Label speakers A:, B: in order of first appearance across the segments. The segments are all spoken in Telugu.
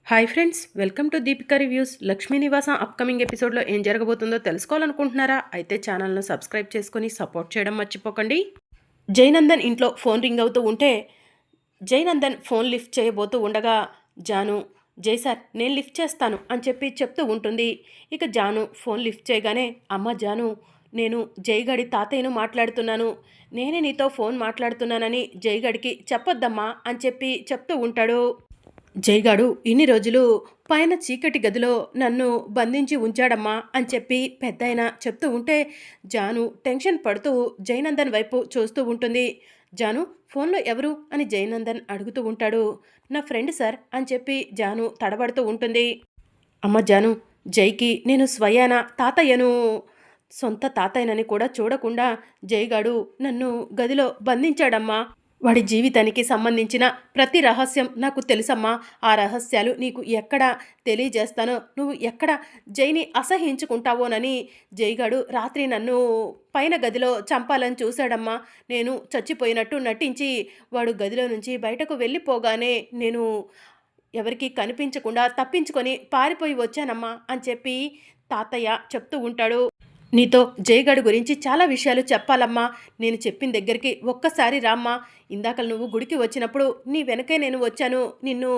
A: Hi friends, welcome to Deepika reviews. Lakshmi నివాసం అప్కమింగ్ ఎపిసోడ్లో ఏం జరగబోతుందో తెలుసుకోవాలనుకుంటున్నారా? అయితే ఛానల్ను సబ్స్క్రైబ్ చేసుకొని సపోర్ట్ చేయడం మర్చిపోకండి. జయనందన్ ఇంట్లో ఫోన్ రింగ్ అవుతూ ఉంటే జయనందన్ ఫోన్ లిఫ్ట్ చేయబోతూ ఉండగా జాను, జై సార్ నేను లిఫ్ట్ చేస్తాను అని చెప్పి చెప్తూ ఉంటుంది. ఇక జాను ఫోన్ లిఫ్ట్ చేయగానే, అమ్మ జాను, నేను జైగడి తాతయ్యను మాట్లాడుతున్నాను, నేనే నీతో ఫోన్ మాట్లాడుతున్నానని జైగడికి చెప్పొద్దమ్మా అని చెప్పి చెప్తూ ఉంటాడు. జైగాడు ఇన్ని రోజులు పైన చీకటి గదిలో నన్ను బంధించి ఉంచాడమ్మా అని చెప్పి పెద్దాయన చెప్తూ ఉంటే జాను టెన్షన్ పడుతూ జయనందన్ వైపు చూస్తూ ఉంటుంది. జాను, ఫోన్లో ఎవరు అని జయనందన్ అడుగుతూ ఉంటాడు. నా ఫ్రెండ్ సార్ అని చెప్పి జాను తడబడుతూ ఉంటుంది. అమ్మ జాను, జైకి నేను స్వయాన తాతయ్యను, సొంత తాతయ్యనని కూడా చూడకుండా జైగాడు నన్ను గదిలో బంధించాడమ్మా. వాడి జీవితానికి సంబంధించిన ప్రతి రహస్యం నాకు తెలుసమ్మా. ఆ రహస్యాలు నీకు ఎక్కడ తెలియజేస్తానో, నువ్వు ఎక్కడ జైని అసహించుకుంటావోనని జైగాడు రాత్రి నన్ను పైన గదిలో చంపాలని చూశాడమ్మా. నేను చచ్చిపోయినట్టు నటించి వాడు గదిలో నుంచి బయటకు వెళ్ళిపోగానే నేను ఎవరికీ కనిపించకుండా తప్పించుకొని పారిపోయి వచ్చానమ్మా అని చెప్పి తాతయ్య చెప్తూ ఉంటాడు. నీతో జయగడు గురించి చాలా విషయాలు చెప్పాలమ్మా. నేను చెప్పిన దగ్గరికి ఒక్కసారి రామ్మా. ఇందాక నువ్వు గుడికి వచ్చినప్పుడు నీ వెనకే నేను వచ్చాను. నిన్ను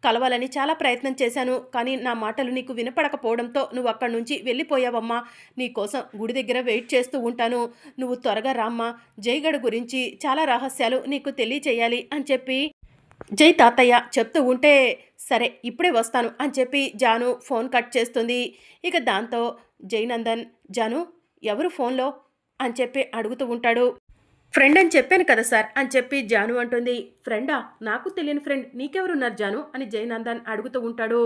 A: కలవాలని చాలా ప్రయత్నం చేశాను, కానీ నా మాటలు నీకు వినపడకపోవడంతో నువ్వు అక్కడి నుంచి వెళ్ళిపోయావమ్మా. నీకోసం గుడి దగ్గర వెయిట్ చేస్తూ ఉంటాను. నువ్వు త్వరగా రామ్మా. జయగడు గురించి చాలా రహస్యాలు నీకు తెలియచేయాలి అని చెప్పి జై తాతయ్య చెప్తూ ఉంటే, సరే ఇప్పుడే వస్తాను అని చెప్పి జాను ఫోన్ కట్ చేస్తుంది. ఇక దాంతో జైనందన్, జాను ఎవరు ఫోన్లో అని చెప్పి అడుగుతూ ఉంటాడు. ఫ్రెండ్ అని చెప్పాను కదా సార్ అని చెప్పి జాను అంటుంది. ఫ్రెండా? నాకు తెలియని ఫ్రెండ్ నీకెవరున్నారు జాను అని జయనందన్ అడుగుతూ ఉంటాడు.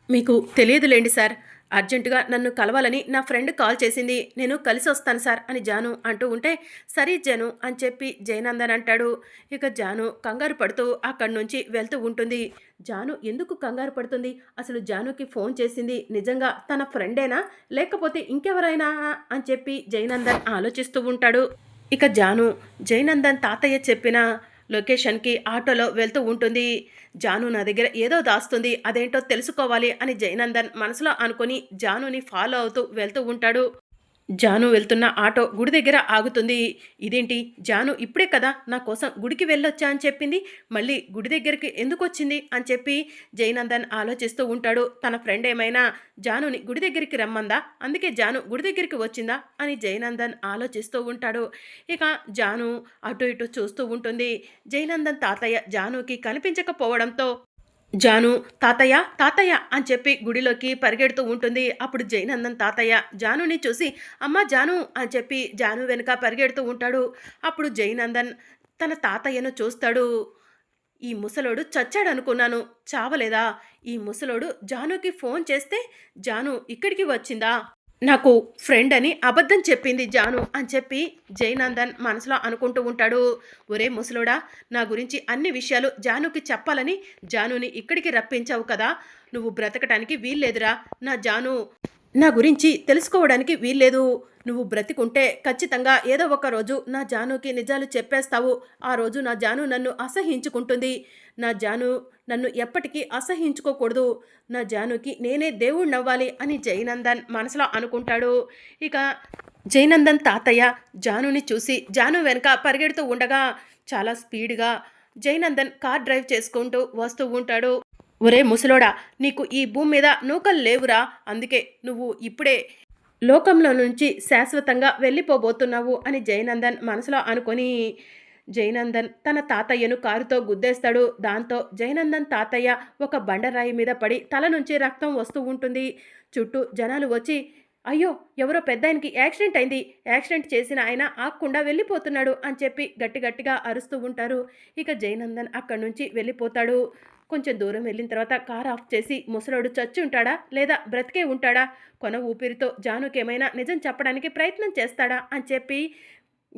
A: మీకు తెలియదులేండి సార్, అర్జెంటుగా నన్ను కలవాలని నా ఫ్రెండ్ కాల్ చేసింది, నేను కలిసి వస్తాను సార్ అని జాను అంటూ ఉంటే, సరే జాను అని చెప్పి జయనందన్ అంటాడు. ఇక జాను కంగారు పడుతూ అక్కడి నుంచి వెళ్తూ ఉంటుంది. జాను ఎందుకు కంగారు పడుతుంది? అసలు జానుకి ఫోన్ చేసింది నిజంగా తన ఫ్రెండేనా, లేకపోతే ఇంకెవరైనా అని చెప్పి జయనందన్ ఆలోచిస్తూ ఉంటాడు. ఇక జాను జయనందన్ తాతయ్య చెప్పిన లొకేషన్కి ఆటోలో వెళ్తూ ఉంటుంది. జాను నా దగ్గర ఏదో దాస్తుంది, అదేంటో తెలుసుకోవాలి అని జయనందన్ మనసులో అనుకొని జానుని ఫాలో అవుతూ వెళ్తూ ఉంటాడు. జాను వెళ్తున్న ఆటో గుడి దగ్గర ఆగుతుంది. ఇదేంటి, జాను ఇప్పుడే కదా నా కోసం గుడికి వెళ్ళొచ్చా అని చెప్పింది, మళ్ళీ గుడి దగ్గరికి ఎందుకు వచ్చింది అని చెప్పి జయనందన్ ఆలోచిస్తూ ఉంటాడు. తన ఫ్రెండ్ ఏమైనా జానుని గుడి దగ్గరికి రమ్మందా, అందుకే జాను గుడి దగ్గరికి వచ్చిందా అని జయనందన్ ఆలోచిస్తూ ఉంటాడు. ఇక జాను అటు ఇటు చూస్తూ ఉంటుంది. జయనందన్ తాతయ్య జానుకి కనిపించకపోవడంతో జాను తాతయ్య తాతయ్య అని చెప్పి గుడిలోకి పరిగెడుతూ ఉంటుంది. అప్పుడు జయనందన్ తాతయ్య జానుని చూసి, అమ్మ జాను అని చెప్పి జాను వెనుక పరిగెడుతూ ఉంటాడు. అప్పుడు జయనందన్ తన తాతయ్యను చూస్తాడు. ఈ ముసలోడు చచ్చాడనుకున్నాను, చావలేదా? ఈ ముసలోడు జానుకి ఫోన్ చేస్తే జాను ఇక్కడికి వచ్చిందా? నాకు ఫ్రెండ్ అని అబద్ధం చెప్పింది జాను అని చెప్పి జయనందన్ మనసులో అనుకుంటూ ఉంటాడు. ఒరే ముసలోడా, నా గురించి అన్ని విషయాలు జానుకి చెప్పాలని జానుని ఇక్కడికి రప్పించావు కదా, నువ్వు బ్రతకటానికి వీల్లేదురా. నా జాను నా గురించి తెలుసుకోవడానికి వీల్లేదు. నువ్వు బ్రతికుంటే ఖచ్చితంగా ఏదో ఒక రోజు నా జానుకి నిజాలు చెప్పేస్తావు. ఆ రోజు నా జాను నన్ను అసహించుకుంటుంది. నా జాను నన్ను ఎప్పటికీ అసహించుకోకూడదు. నా జానుకి నేనే దేవుణ్ణవ్వాలి అని జయనందన్ మనసులో అనుకుంటాడు. ఇక జయనందన్ తాతయ్య జానుని చూసి జాను వెనుక పరిగెడుతూ ఉండగా చాలా స్పీడ్గా జయనందన్ కార్ డ్రైవ్ చేసుకుంటూ వస్తూ ఉంటాడు. ఒరే ముసలోడా, నీకు ఈ భూమి మీద నూకలు లేవురా, అందుకే నువ్వు ఇప్పుడే లోకంలో నుంచి శాశ్వతంగా వెళ్ళిపోబోతున్నావు అని జయనందన్ మనసులో అనుకొని జయనందన్ తన తాతయ్యను కారుతో గుద్దేస్తాడు. దాంతో జయనందన్ తాతయ్య ఒక బండరాయి మీద పడి తల నుంచి రక్తం వస్తూ ఉంటుంది. చుట్టూ జనాలు వచ్చి, అయ్యో ఎవరో పెద్దాయనకి యాక్సిడెంట్ అయింది, యాక్సిడెంట్ చేసిన ఆయన ఆగకుండా వెళ్ళిపోతున్నాడు అని చెప్పి గట్టిగా అరుస్తూ ఉంటారు. ఇక జయనందన్ అక్కడి నుంచి వెళ్ళిపోతాడు. కొంచెం దూరం వెళ్ళిన తర్వాత కార్ ఆఫ్ చేసి, ముసలోడు చచ్చి ఉంటాడా లేదా బ్రతికే ఉంటాడా, కొన ఊపిరితో జానుకి ఏమైనా నిజం చెప్పడానికి ప్రయత్నం చేస్తాడా అని చెప్పి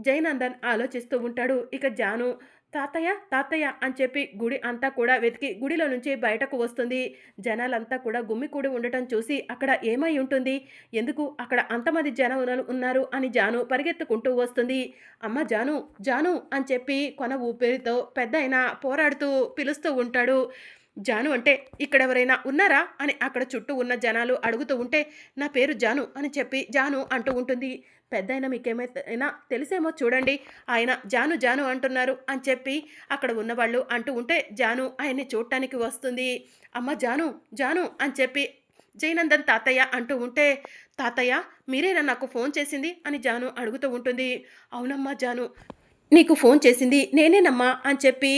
A: జయనందన్ ఆలోచిస్తూ ఉంటాడు. ఇక జాను తాతయ్య తాతయ్య అని చెప్పి గుడి అంతా కూడా వెతికి గుడిలో నుంచి బయటకు వస్తుంది. జనాలంతా కూడా గుమ్మికూడి ఉండటం చూసి అక్కడ ఏమై ఉంటుంది, ఎందుకు అక్కడ అంతమంది జనం ఉన్నారు అని జాను పరిగెత్తుకుంటూ వస్తుంది. అమ్మ జాను జాను అని చెప్పి కొన ఊపిరితో పెద్దాయన పోరాడుతూ పిలుస్తూ ఉంటాడు. జాను అంటే ఇక్కడెవరైనా ఉన్నారా అని అక్కడ చుట్టూ ఉన్న జనాలు అడుగుతూ ఉంటే, నా పేరు జాను అని చెప్పి జాను అంటూ ఉంటుంది. పెద్దాయన మీకేమైనా తెలిసేమో చూడండి, ఆయన జాను జాను అంటున్నారు అని చెప్పి అక్కడ ఉన్నవాళ్ళు అంటూ ఉంటే, జాను ఆయన్ని చూడటానికి వస్తుంది. అమ్మ జాను జాను అని చెప్పి జయనందన్ తాతయ్య అంటూ ఉంటే, తాతయ్య మీరేనా నాకు ఫోన్ చేసింది అని జాను అడుగుతూ ఉంటుంది. అవునమ్మా జాను, నీకు ఫోన్ చేసింది నేనేనమ్మా అని చెప్పి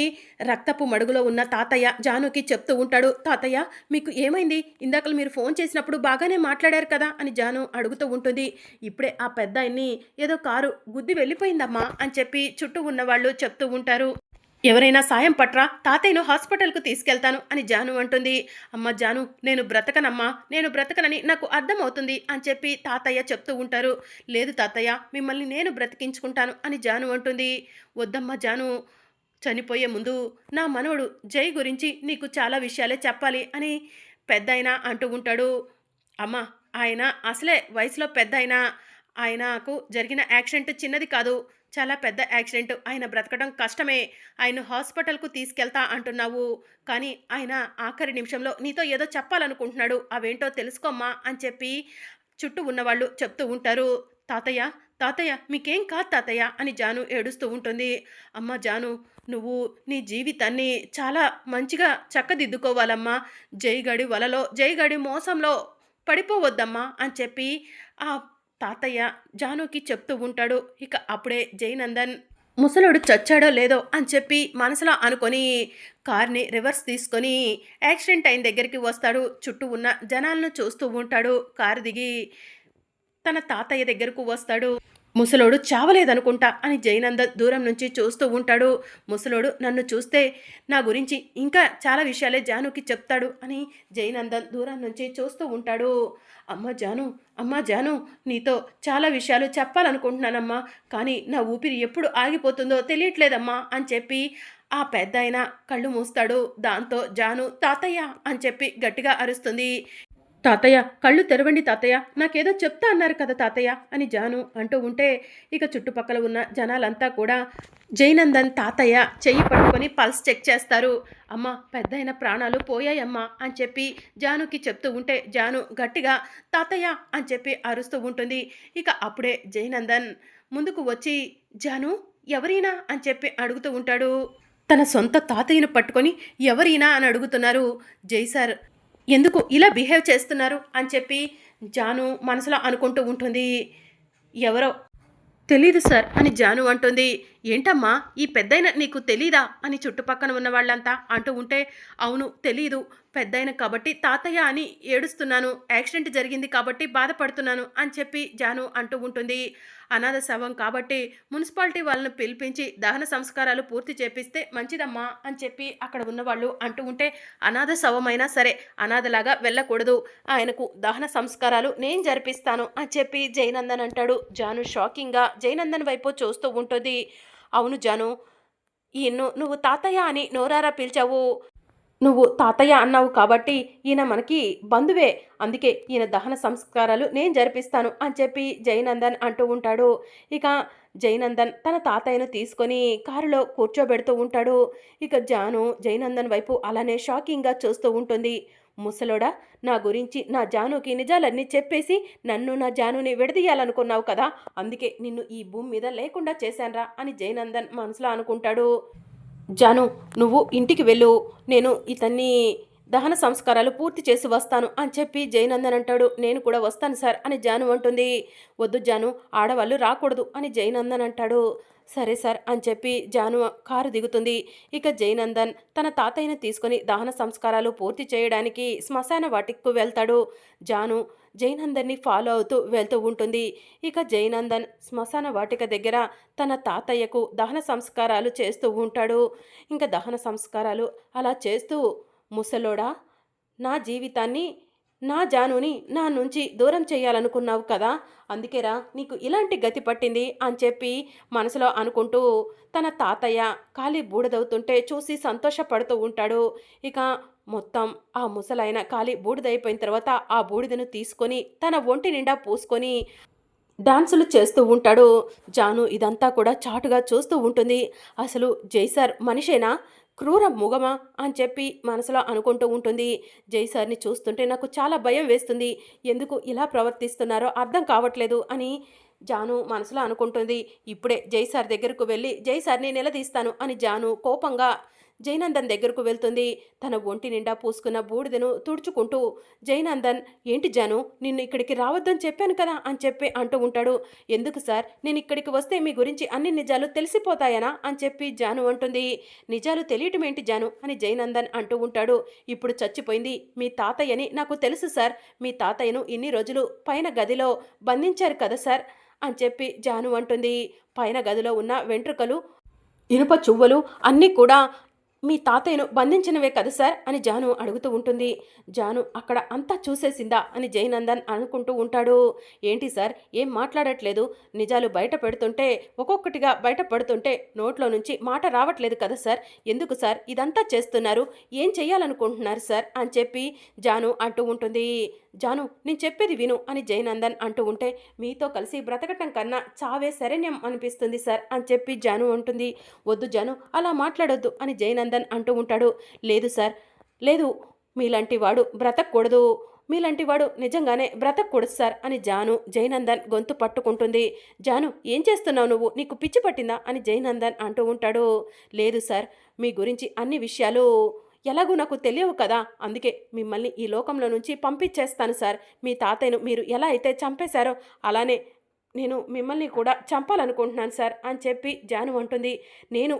A: రక్తపు మడుగులో ఉన్న తాతయ్య జానుకి చెప్తూ ఉంటాడు. తాతయ్య మీకు ఏమైంది? ఇందాకలు మీరు ఫోన్ చేసినప్పుడు బాగానే మాట్లాడారు కదా అని జాను అడుగుతూ ఉంటుంది. ఇప్పుడే ఆ పెద్దాయన్ని ఏదో కారు గుద్ది వెళ్ళిపోయిందమ్మా అని చెప్పి చుట్టూ ఉన్నవాళ్ళు చెప్తూ ఉంటారు. ఎవరైనా సాయం పట్రా, తాతయ్యను హాస్పిటల్కు తీసుకెళ్తాను అని జాను అంటుంది. అమ్మ జాను, నేను బ్రతకనమ్మా, నేను బ్రతకనని నాకు అర్థమవుతుంది అని చెప్పి తాతయ్య చెప్తూ ఉంటారు. లేదు తాతయ్య, మిమ్మల్ని నేను బ్రతికించుకుంటాను అని జాను అంటుంది. వద్దమ్మా జాను, చనిపోయే ముందు నా మనవడు జై గురించి నీకు చాలా విషయాలే చెప్పాలి అని పెద్దాయన అంటూ ఉంటాడు. అమ్మ, ఆయన అసలే వయసులో పెద్దాయన, ఆయనకు జరిగిన యాక్సిడెంట్ చిన్నది కాదు, చాలా పెద్ద యాక్సిడెంట్. ఆయన బ్రతకడం కష్టమే. ఆయన హాస్పిటల్కు తీసుకెళ్తా అంటున్నావు, కానీ ఆయన ఆఖరి నిమిషంలో నీతో ఏదో చెప్పాలనుకుంటున్నాడు, అవేంటో తెలుసుకోమ్మా అని చెప్పి చుట్టూ ఉన్నవాళ్ళు చెప్తూ ఉంటారు. తాతయ్య తాతయ్య మీకేం కాదు తాతయ్య అని జాను ఏడుస్తూ ఉంటుంది. అమ్మ జాను, నువ్వు నీ జీవితాన్ని చాలా మంచిగా చక్కదిద్దుకోవాలమ్మా, జైగడి వలలో జైగడి మోసంలో పడిపోవద్దమ్మా అని చెప్పి ఆ తాతయ్య జానుకి చెప్తూ ఉంటాడు. ఇక అప్పుడే జయనందన్ ముసలోడు చచ్చాడో లేదో అని చెప్పి మనసులో అనుకొని కార్ని రివర్స్ తీసుకొని యాక్సిడెంట్ అయిన దగ్గరికి వస్తాడు. చుట్టూ ఉన్న జనాలను చూస్తూ ఉంటాడు. కారు దిగి తన తాతయ్య దగ్గరకు వస్తాడు. ముసలోడు చావలేదనుకుంటా అని జయనందన్ దూరం నుంచి చూస్తూ ఉంటాడు. ముసలోడు నన్ను చూస్తే నా గురించి ఇంకా చాలా విషయాలే జానుకి చెప్తాడు అని జయనందన్ దూరం నుంచి చూస్తూ ఉంటాడు. అమ్మ జాను, అమ్మ జాను, నీతో చాలా విషయాలు చెప్పాలనుకుంటున్నానమ్మా, కానీ నా ఊపిరి ఎప్పుడు ఆగిపోతుందో తెలియట్లేదమ్మా అని చెప్పి ఆ పెద్దాయన కళ్ళు మూస్తాడు. దాంతో జాను తాతయ్య అని చెప్పి గట్టిగా అరుస్తుంది. తాతయ్య కళ్ళు తెరవండి తాతయ్య, నాకేదో చెప్తా అన్నారు కదా తాతయ్య అని జాను అంటూ ఉంటే ఇక చుట్టుపక్కల ఉన్న జనాలంతా కూడా జయనందన్ తాతయ్య చెయ్యి పట్టుకొని పల్స్ చెక్ చేస్తారు. అమ్మ, పెద్దయిన ప్రాణాలు పోయాయమ్మా అని చెప్పి జానుకి చెప్తూ ఉంటే జాను గట్టిగా తాతయ్య అని చెప్పి అరుస్తూ ఉంటుంది. ఇక అప్పుడే జయనందన్ ముందుకు వచ్చి జాను ఎవరైనా అని చెప్పి అడుగుతూ ఉంటాడు. తన సొంత తాతయ్యను పట్టుకొని ఎవరైనా అని అడుగుతున్నారు. జై సార్ ఎందుకు ఇలా బిహేవ్ చేస్తున్నారు అని చెప్పి జాను మనసులో అనుకుంటూ ఉంటుంది. ఎవరో తెలీదు సార్ అని జాను అంటుంది. ఏంటమ్మా ఈ పెద్దయిన నీకు తెలీదా అని చుట్టుపక్కన ఉన్న వాళ్ళంతా అంటూ ఉంటే అవును తెలీదు, పెద్దయిన కాబట్టి తాతయ్య అని ఏడుస్తున్నాను, యాక్సిడెంట్ జరిగింది కాబట్టి బాధపడుతున్నాను అని చెప్పి జాను అంటూ ఉంటుంది. అనాథ శవం కాబట్టి మున్సిపాలిటీ వాళ్ళని పిలిపించి దహన సంస్కారాలు పూర్తి చేపిస్తే మంచిదమ్మా అని చెప్పి అక్కడ ఉన్నవాళ్ళు అంటూ ఉంటే అనాథ శవమైనా సరే అనాథలాగా వెళ్ళకూడదు, ఆయనకు దహన సంస్కారాలు నేను జరిపిస్తాను అని చెప్పి జయనందన్ అంటాడు. జాను షాకింగ్గా జయనందన్ వైపు చూస్తూ ఉంటుంది. అవును జాను, ఈయన్ను నువ్వు తాతయ్య అని నోరారా పిలిచావు, నువ్వు తాతయ్య అన్నావు కాబట్టి ఈయన మనకి బంధువే, అందుకే ఈయన దహన సంస్కారాలు నేను జరిపిస్తాను అని చెప్పి జయనందన్ అంటూ ఉంటాడు. ఇక జయనందన్ తన తాతయ్యను తీసుకొని కారులో కూర్చోబెడుతూ ఉంటాడు. ఇక జాను జయనందన్ వైపు అలానే షాకింగ్గా చూస్తూ ఉంటుంది. ముసలోడా, నా గురించి నా జానుకి నిజాలన్నీ చెప్పేసి నన్ను నా జానుని విడదీయాలనుకున్నావు కదా, అందుకే నిన్ను ఈ భూమి మీద లేకుండా చేశాన్రా అని జయనందన్ మనసులో అనుకుంటాడు. జాను, నువ్వు ఇంటికి వెళ్ళు, నేను ఇతన్ని దహన సంస్కారాలు పూర్తి చేసి వస్తాను అని చెప్పి జయనందన్ అంటాడు. నేను కూడా వస్తాను సార్ అని జాను అంటుంది. వద్దు జాను, ఆడవాళ్ళు రాకూడదు అని జయనందన్ అంటాడు. సరే సార్ అని చెప్పి జాను కారు దిగుతుంది. ఇక జయనందన్ తన తాతయ్యను తీసుకొని దహన సంస్కారాలు పూర్తి చేయడానికి శ్మశాన వాటికి వెళ్తాడు. జాను జయనందన్ని ఫాలో అవుతూ వెళ్తూ ఉంటుంది. ఇక జయనందన్ శ్మశాన వాటిక దగ్గర తన తాతయ్యకు దహన సంస్కారాలు చేస్తూ ఉంటాడు. ఇంకా దహన సంస్కారాలు అలా చేస్తూ ముసలోడా, నా జీవితాన్ని నా జానుని నా నుంచి దూరం చేయాలనుకున్నావు కదా, అందుకేరా నీకు ఇలాంటి గతి పట్టింది అని చెప్పి మనసులో అనుకుంటూ తన తాతయ్య ఖాళీ బూడిదవుతుంటే చూసి సంతోషపడుతూ ఉంటాడు. ఇక మొత్తం ఆ ముసలైన ఖాళీ బూడిదైపోయిన తర్వాత ఆ బూడిదను తీసుకొని తన ఒంటి నిండా పూసుకొని డాన్సులు చేస్తూ ఉంటాడు. జాను ఇదంతా కూడా చాటుగా చూస్తూ ఉంటుంది. అసలు జై సార్ మనిషేనా, క్రూర మృగమా అని చెప్పి మనసులో అనుకుంటూ ఉంటుంది. జై సార్‌ని చూస్తుంటే నాకు చాలా భయం వేస్తుంది. ఎందుకు ఇలా ప్రవర్తిస్తున్నారో అర్థం కావట్లేదు అని జాను మనసులో అనుకుంటుంది. ఇప్పుడే జై సార్ దగ్గరకు వెళ్ళి జై సార్‌ని నిలదీస్తాను అని జాను కోపంగా జైనందన్ దగ్గరకు వెళ్తుంది. తన ఒంటి నిండా పూసుకున్న బూడిదను తుడుచుకుంటూ జైనందన్, ఏంటి జాను, నిన్ను ఇక్కడికి రావద్దని చెప్పాను కదా అని చెప్పి అంటూ ఉంటాడు. ఎందుకు సార్, నేను ఇక్కడికి వస్తే మీ గురించి అన్ని నిజాలు తెలిసిపోతాయనా అని చెప్పి జాను అంటుంది. నిజాలు తెలియటం ఏంటి జాను అని జైనందన్ అంటూ ఉంటాడు. ఇప్పుడు చచ్చిపోయింది మీ తాతయ్యని నాకు తెలుసు సార్. మీ తాతయ్యను ఇన్ని రోజులు పైన గదిలో బంధించారు కదా సార్ అని చెప్పి జాను అంటుంది. పైన గదిలో ఉన్న వెంట్రుకలు, ఇనుప చువ్వలు అన్నీ కూడా మీ తాతయ్యను బంధించినవే కదా సార్ అని జాను అడుగుతూ ఉంటుంది. జాను అక్కడ అంతా చూసేసిందా అని జైనందన్ అనుకుంటూ ఉంటాడు. ఏంటి సార్, ఏం మాట్లాడట్లేదు, నిజాలు బయట పెడుతుంటే ఒక్కొక్కటిగా బయట పడుతుంటే నోట్లో నుంచి మాట రావట్లేదు కదా సార్, ఎందుకు సార్ ఇదంతా చేస్తున్నారు, ఏం చెయ్యాలనుకుంటున్నారు సార్ అని చెప్పి జాను అంటూ ఉంటుంది. జాను, నేను చెప్పేది విను అని జైనందన్ అంటూ ఉంటే, మీతో కలిసి బ్రతకటం కన్నా చావే శరణ్యం అనిపిస్తుంది సార్ అని చెప్పి జాను అంటుంది. వద్దు జాను, అలా మాట్లాడొద్దు అని జైనందన్ అంటూ ఉంటాడు. లేదు సార్, లేదు, మీలాంటి వాడు బ్రతకూడదు, మీలాంటి వాడు నిజంగానే బ్రతకూడదు సార్ అని జైనందన్ గొంతు పట్టుకుంటుంది. జాను, ఏం చేస్తున్నావు నువ్వు, నీకు పిచ్చి పట్టిందా అని జైనందన్ అంటూ ఉంటాడు. లేదు సార్, మీ గురించి అన్ని విషయాలు ఎలాగూ నాకు తెలియవు కదా, అందుకే మిమ్మల్ని ఈ లోకంలో నుంచి పంపించేస్తాను సార్. మీ తాతయ్యను మీరు ఎలా అయితే చంపేశారో అలానే నేను మిమ్మల్ని కూడా చంపాలనుకుంటున్నాను సార్ అని చెప్పి జాను అంటుంది. నేను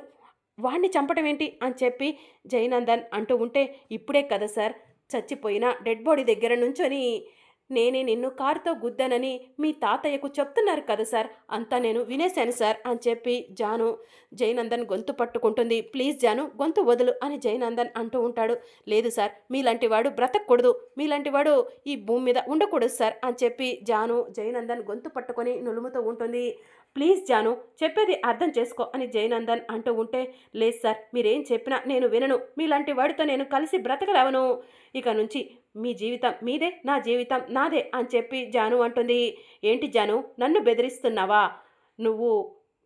A: వాణ్ణి చంపడం ఏంటి అని చెప్పి జైనందన్ అంటూ ఉంటే, ఇప్పుడే కదా సార్ చచ్చిపోయిన డెడ్ బాడీ దగ్గర నుంచొని నేనే నిన్ను కారుతో గుద్దానని మీ తాతయ్యకు చెప్తున్నారు కదా సార్, అంతా నేను వినేశాను సార్ అని చెప్పి జైనందన్ గొంతు పట్టుకుంటుంది. ప్లీజ్ జాను, గొంతు వదులు అని జైనందన్ అంటూ ఉంటాడు. లేదు సార్, మీలాంటి వాడు బ్రతకూడదు, మీలాంటి వాడు ఈ భూమి మీద ఉండకూడదు సార్ అని చెప్పి జైనందన్ గొంతు పట్టుకొని నులుముతూ ఉంటుంది. ప్లీజ్ జాను, చెప్పేది అర్థం చేసుకో అని జైనందన్ అంటూ ఉంటే, లేదు సార్, మీరేం చెప్పినా నేను వినను, మీలాంటి వాడితో నేను కలిసి బ్రతకలేవను, ఇక నుంచి మీ జీవితం మీదే, నా జీవితం నాదే అని చెప్పి జాను అంటుంది. ఏంటి జాను, నన్ను బెదిరిస్తున్నావా, నువ్వు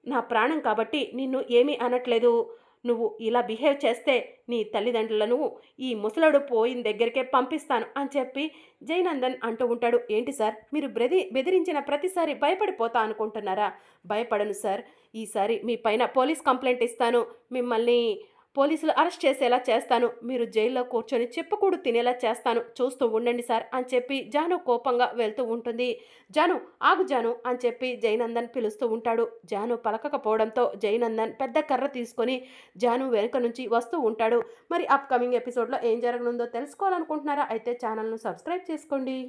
A: నా ప్రాణం కాబట్టి నిన్ను ఏమీ అనట్లేదు, నువ్వు ఇలా బిహేవ్ చేస్తే నీ తల్లిదండ్రులను ఈ ముసలాడు పోయిన దగ్గరికే పంపిస్తాను అని చెప్పి జైనందన్ అంటూ ఉంటాడు. ఏంటి సార్, మీరు బెదిరించిన ప్రతిసారి భయపడిపోతా అనుకుంటున్నారా? భయపడను సార్, ఈసారి మీ పైన పోలీస్ కంప్లైంట్ ఇస్తాను, మిమ్మల్ని పోలీసులు అరెస్ట్ చేసేలా చేస్తాను, మీరు జైల్లో కూర్చొని చెప్పుకూడు తినేలా చేస్తాను, చూస్తూ ఉండండి సార్ అని చెప్పి జాను కోపంగా వెళ్తూ ఉంటుంది. జాను, ఆగు జాను అని చెప్పి జైనందన్ పిలుస్తూ ఉంటాడు. జాను పలకకపోవడంతో జైనందన్ పెద్ద కర్ర తీసుకొని జాను వెనుక నుంచి వస్తూ ఉంటాడు. మరి అప్కమింగ్ ఎపిసోడ్లో ఏం జరగనుందో తెలుసుకోవాలనుకుంటున్నారా? అయితే ఛానల్ను సబ్స్క్రైబ్ చేసుకోండి.